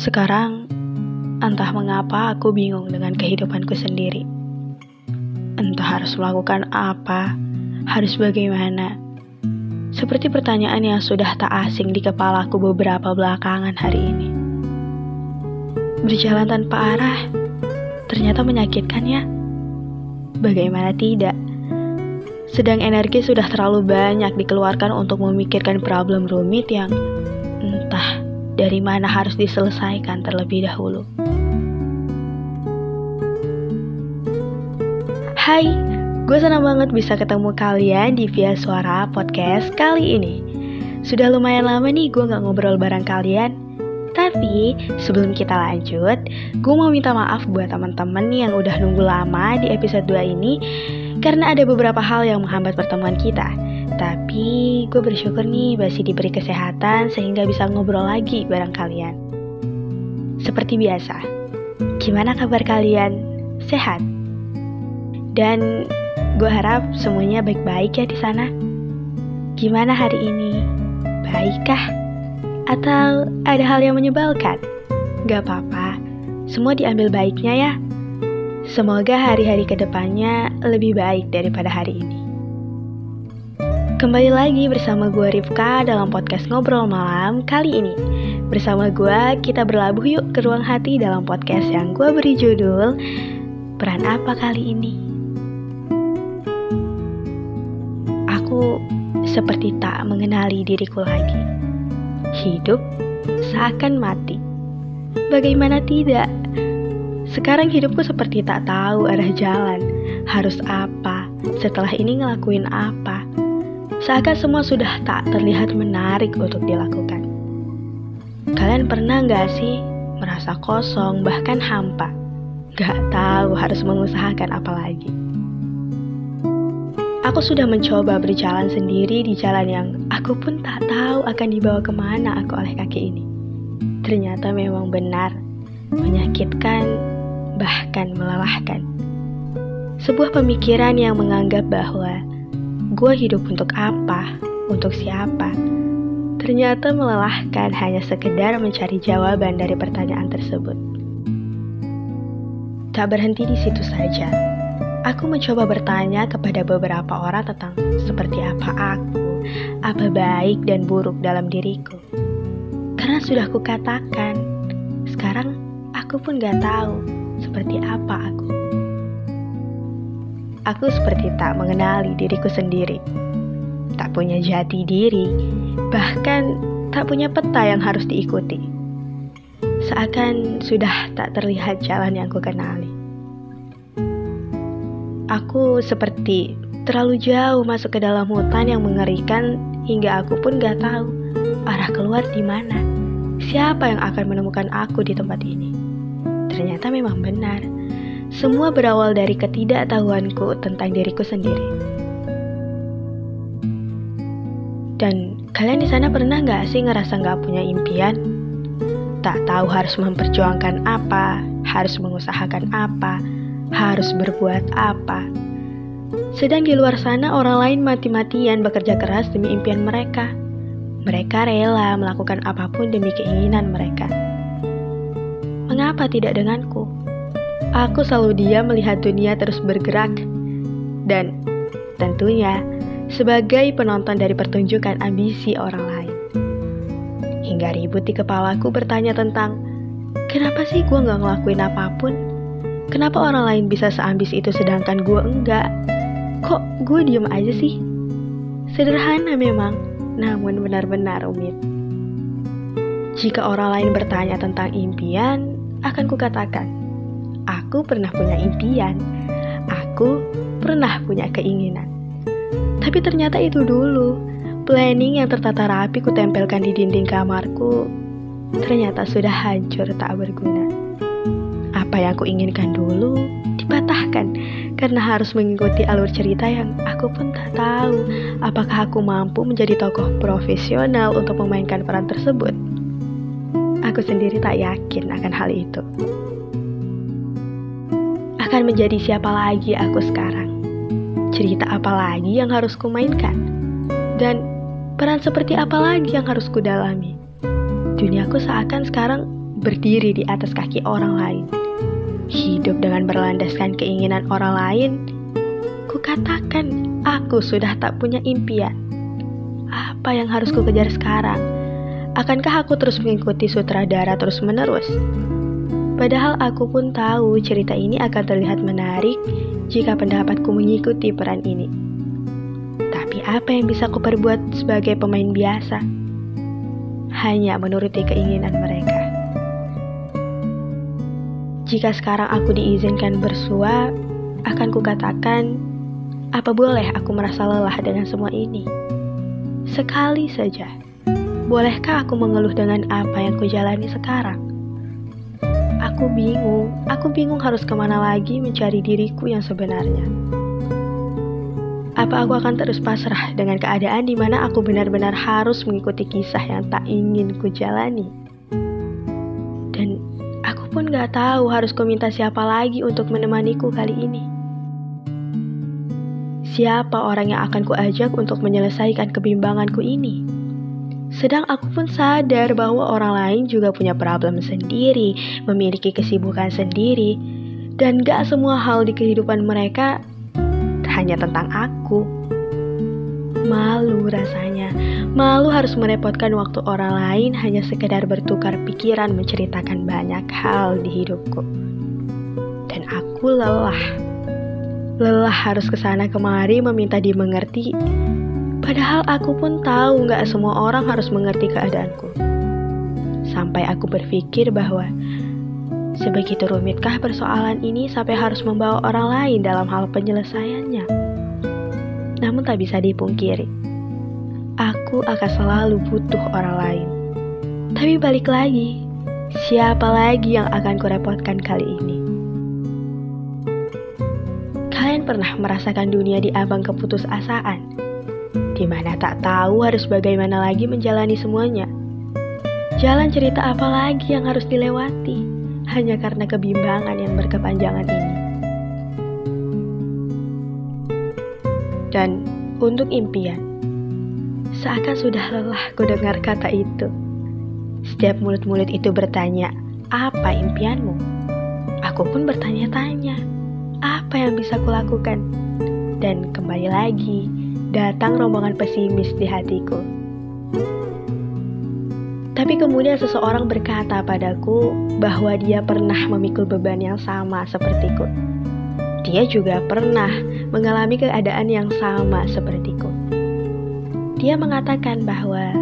Sekarang, entah mengapa aku bingung dengan kehidupanku sendiri. Entah harus melakukan apa, harus bagaimana. Seperti pertanyaan yang sudah tak asing di kepalaku beberapa belakangan hari ini. Berjalan tanpa arah, ternyata menyakitkan ya. Bagaimana tidak? Sedang energi sudah terlalu banyak dikeluarkan untuk memikirkan problem rumit yang entah dari mana harus diselesaikan terlebih dahulu. Hai, gue senang banget bisa ketemu kalian di Via Suara Podcast kali ini. Sudah lumayan lama nih gue gak ngobrol bareng kalian. Tapi sebelum kita lanjut, gue mau minta maaf buat teman-teman yang udah nunggu lama di episode 2 ini, karena ada beberapa hal yang menghambat pertemuan kita. Tapi gue bersyukur nih masih diberi kesehatan sehingga bisa ngobrol lagi bareng kalian. Seperti biasa, gimana kabar kalian? Sehat? Dan gue harap semuanya baik-baik ya di sana. Gimana hari ini? Baikkah? Atau ada hal yang menyebalkan? Gak apa-apa, semua diambil baiknya ya. Semoga hari-hari kedepannya lebih baik daripada hari ini. Kembali lagi bersama gue Rifka dalam podcast Ngobrol Malam kali ini. Bersama gue, kita berlabuh yuk ke ruang hati dalam podcast yang gue beri judul Peran Apa Kali Ini? Aku seperti tak mengenali diriku lagi. Hidup seakan mati. Bagaimana tidak? Sekarang hidupku seperti tak tahu arah jalan. Harus apa? Setelah ini ngelakuin apa? Seakan semua sudah tak terlihat menarik untuk dilakukan. Kalian pernah gak sih merasa kosong bahkan hampa? Gak tahu harus mengusahakan apa lagi. Aku sudah mencoba berjalan sendiri di jalan yang aku pun tak tahu akan dibawa kemana aku oleh kaki ini. Ternyata memang benar, menyakitkan, bahkan melelahkan. Sebuah pemikiran yang menganggap bahwa gue hidup untuk apa, untuk siapa, ternyata melelahkan hanya sekedar mencari jawaban dari pertanyaan tersebut. Tak berhenti di situ saja. Aku mencoba bertanya kepada beberapa orang tentang seperti apa aku, apa baik dan buruk dalam diriku. Karena sudah kukatakan, sekarang aku pun gak tahu seperti apa aku. Aku seperti tak mengenali diriku sendiri, tak punya jati diri, bahkan tak punya peta yang harus diikuti. Seakan sudah tak terlihat jalan yang kukenali. Aku seperti terlalu jauh masuk ke dalam hutan yang mengerikan hingga aku pun gak tahu arah keluar di mana. Siapa yang akan menemukan aku di tempat ini? Ternyata memang benar. Semua berawal dari ketidaktahuanku tentang diriku sendiri. Dan kalian di sana pernah gak sih ngerasa gak punya impian? Tak tahu harus memperjuangkan apa, harus mengusahakan apa, harus berbuat apa. Sedang di luar sana orang lain mati-matian bekerja keras demi impian mereka. Mereka rela melakukan apapun demi keinginan mereka. Mengapa tidak denganku? Aku selalu diam melihat dunia terus bergerak. Dan tentunya sebagai penonton dari pertunjukan ambisi orang lain. Hingga ribut di kepalaku bertanya tentang kenapa sih gue gak ngelakuin apapun? Kenapa orang lain bisa seambis itu sedangkan gue enggak? Kok gue diem aja sih? Sederhana memang, namun benar-benar rumit. Jika orang lain bertanya tentang impian, akan kukatakan, aku pernah punya impian, aku pernah punya keinginan. Tapi ternyata itu dulu, planning yang tertata rapi kutempelkan di dinding kamarku, ternyata sudah hancur tak berguna. Apa yang kuinginkan dulu dipatahkan karena harus mengikuti alur cerita yang aku pun tak tahu apakah aku mampu menjadi tokoh profesional untuk memainkan peran tersebut. Aku sendiri tak yakin akan hal itu. Akan menjadi siapa lagi aku sekarang? Cerita apa lagi yang harus kumainkan? Dan peran seperti apa lagi yang harus kudalami? Duniaku seakan sekarang berdiri di atas kaki orang lain, hidup dengan berlandaskan keinginan orang lain, kukatakan aku sudah tak punya impian. Apa yang harus kukejar sekarang? Akankah aku terus mengikuti sutradara terus-menerus? Padahal aku pun tahu cerita ini akan terlihat menarik jika pendapatku mengikuti peran ini. Tapi apa yang bisa kuperbuat sebagai pemain biasa? Hanya menuruti keinginan mereka. Jika sekarang aku diizinkan bersua, akan kukatakan, apa boleh aku merasa lelah dengan semua ini? Sekali saja, bolehkah aku mengeluh dengan apa yang kujalani sekarang? Aku bingung harus kemana lagi mencari diriku yang sebenarnya. Apa aku akan terus pasrah dengan keadaan di mana aku benar-benar harus mengikuti kisah yang tak ingin kujalani? Dan aku pun gak tahu harus kuminta siapa lagi untuk menemaniku kali ini. Siapa orang yang akan kuajak untuk menyelesaikan kebimbanganku ini? Sedang aku pun sadar bahwa orang lain juga punya problem sendiri, memiliki kesibukan sendiri, dan gak semua hal di kehidupan mereka hanya tentang aku. Malu rasanya, malu harus merepotkan waktu orang lain hanya sekedar bertukar pikiran menceritakan banyak hal di hidupku. Dan aku lelah harus kesana kemari meminta dimengerti. Padahal aku pun tahu gak semua orang harus mengerti keadaanku. Sampai aku berpikir bahwa sebegitu rumitkah persoalan ini sampai harus membawa orang lain dalam hal penyelesaiannya. Namun tak bisa dipungkiri, aku akan selalu butuh orang lain. Tapi balik lagi, siapa lagi yang akan kurepotkan kali ini? Kalian pernah merasakan dunia di ambang keputusasaan, di mana tak tahu harus bagaimana lagi menjalani semuanya? Jalan cerita apa lagi yang harus dilewati hanya karena kebimbangan yang berkepanjangan ini? Dan untuk impian, seakan sudah lelah ku dengar kata itu. Setiap mulut-mulut itu bertanya, apa impianmu? Aku pun bertanya-tanya, apa yang bisa kulakukan? Dan kembali lagi, datang rombongan pesimis di hatiku. Tapi kemudian seseorang berkata padaku bahwa dia pernah memikul beban yang sama sepertiku. Dia juga pernah mengalami keadaan yang sama sepertiku. Dia mengatakan bahwa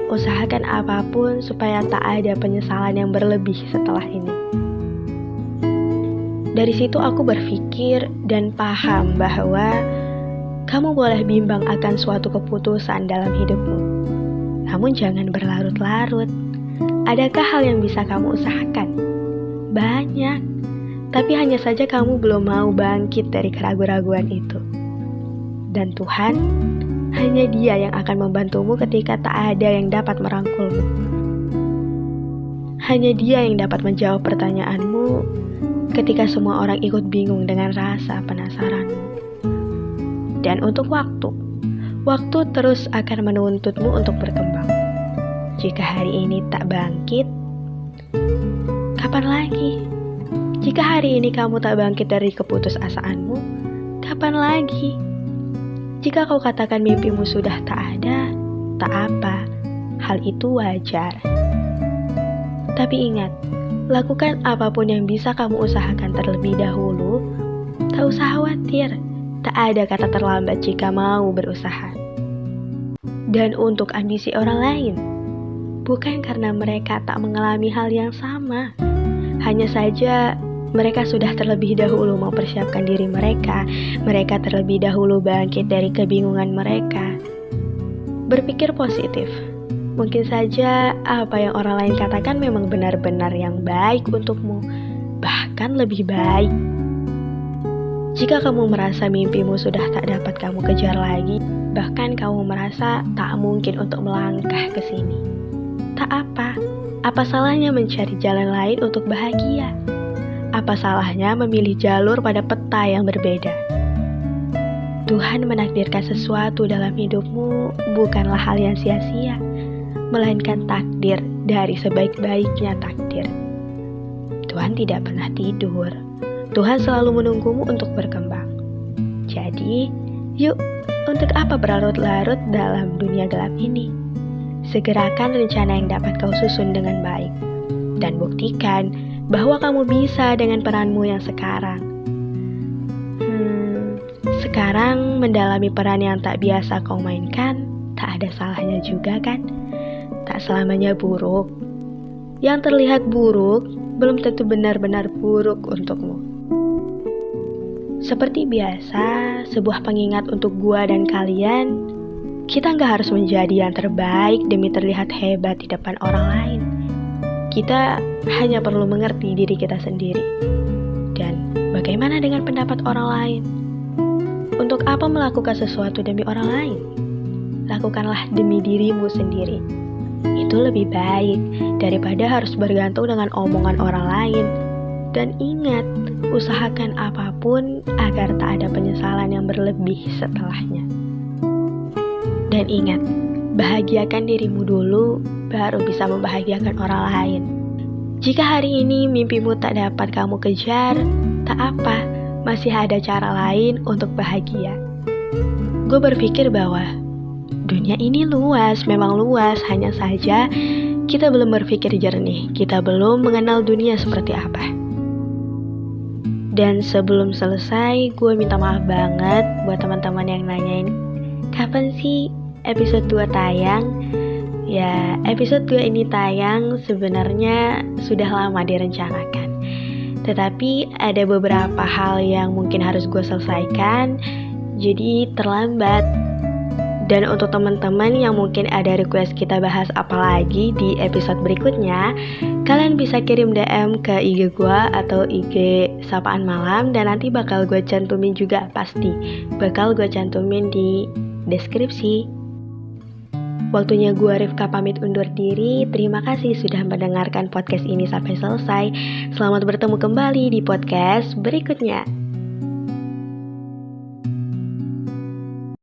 usahakan apapun supaya tak ada penyesalan yang berlebih setelah ini. Dari situ aku berpikir dan paham bahwa kamu boleh bimbang akan suatu keputusan dalam hidupmu. Namun jangan berlarut-larut. Adakah hal yang bisa kamu usahakan? Banyak. Tapi hanya saja kamu belum mau bangkit dari keraguan-raguan itu. Dan Tuhan, hanya Dia yang akan membantumu ketika tak ada yang dapat merangkulmu. Hanya Dia yang dapat menjawab pertanyaanmu ketika semua orang ikut bingung dengan rasa penasaranmu. Dan untuk waktu terus akan menuntutmu untuk berkembang. Jika hari ini tak bangkit, kapan lagi? Jika hari ini kamu tak bangkit dari keputusasaanmu, kapan lagi? Jika kau katakan mimpimu sudah tak ada, tak apa, hal itu wajar. Tapi ingat, lakukan apapun yang bisa kamu usahakan terlebih dahulu. Tak usah khawatir, tak ada kata terlambat jika mau berusaha. Dan untuk ambisi orang lain, bukan karena mereka tak mengalami hal yang sama, hanya saja mereka sudah terlebih dahulu mempersiapkan diri mereka. Mereka terlebih dahulu bangkit dari kebingungan mereka. Berpikir positif. Mungkin saja apa yang orang lain katakan memang benar-benar yang baik untukmu, bahkan lebih baik. Jika kamu merasa mimpimu sudah tak dapat kamu kejar lagi, bahkan kamu merasa tak mungkin untuk melangkah ke sini, tak apa. Apa salahnya mencari jalan lain untuk bahagia? Apa salahnya memilih jalur pada peta yang berbeda? Tuhan menakdirkan sesuatu dalam hidupmu bukanlah hal yang sia-sia. melainkan takdir dari sebaik-baiknya takdir. Tuhan tidak pernah tidur. Tuhan selalu menunggumu untuk berkembang. Jadi, yuk, untuk apa berlarut-larut dalam dunia gelap ini? Segerakan rencana yang dapat kau susun dengan baik. Dan buktikan bahwa kamu bisa dengan peranmu yang sekarang. Sekarang mendalami peran yang tak biasa kau mainkan, tak ada salahnya juga kan? Tak selamanya buruk. Yang terlihat buruk, belum tentu benar-benar buruk untukmu. Seperti biasa, sebuah pengingat untuk gua dan kalian, kita nggak harus menjadi yang terbaik demi terlihat hebat di depan orang lain. Kita hanya perlu mengerti diri kita sendiri. Dan bagaimana dengan pendapat orang lain? Untuk apa melakukan sesuatu demi orang lain? Lakukanlah demi dirimu sendiri. Itu lebih baik daripada harus bergantung dengan omongan orang lain. Dan ingat, usahakan apapun agar tak ada penyesalan yang berlebih setelahnya. Dan ingat, bahagiakan dirimu dulu, baru bisa membahagiakan orang lain. Jika hari ini mimpimu tak dapat kamu kejar, tak apa, masih ada cara lain untuk bahagia. Gue berpikir bahwa dunia ini luas, memang luas, hanya saja kita belum berpikir jernih, kita belum mengenal dunia seperti apa. Dan sebelum selesai, gue minta maaf banget buat teman-teman yang nanyain, kapan sih episode 2 tayang? Ya, episode 2 ini tayang sebenarnya sudah lama direncanakan. Tetapi ada beberapa hal yang mungkin harus gue selesaikan, jadi terlambat. Dan untuk teman-teman yang mungkin ada request kita bahas apa lagi di episode berikutnya, kalian bisa kirim DM ke IG gue atau IG Sapaan Malam, dan nanti bakal gue cantumin juga, pasti bakal gue cantumin di deskripsi. Waktunya gue Rifka pamit undur diri. Terima kasih sudah mendengarkan podcast ini sampai selesai. Selamat bertemu kembali di podcast berikutnya.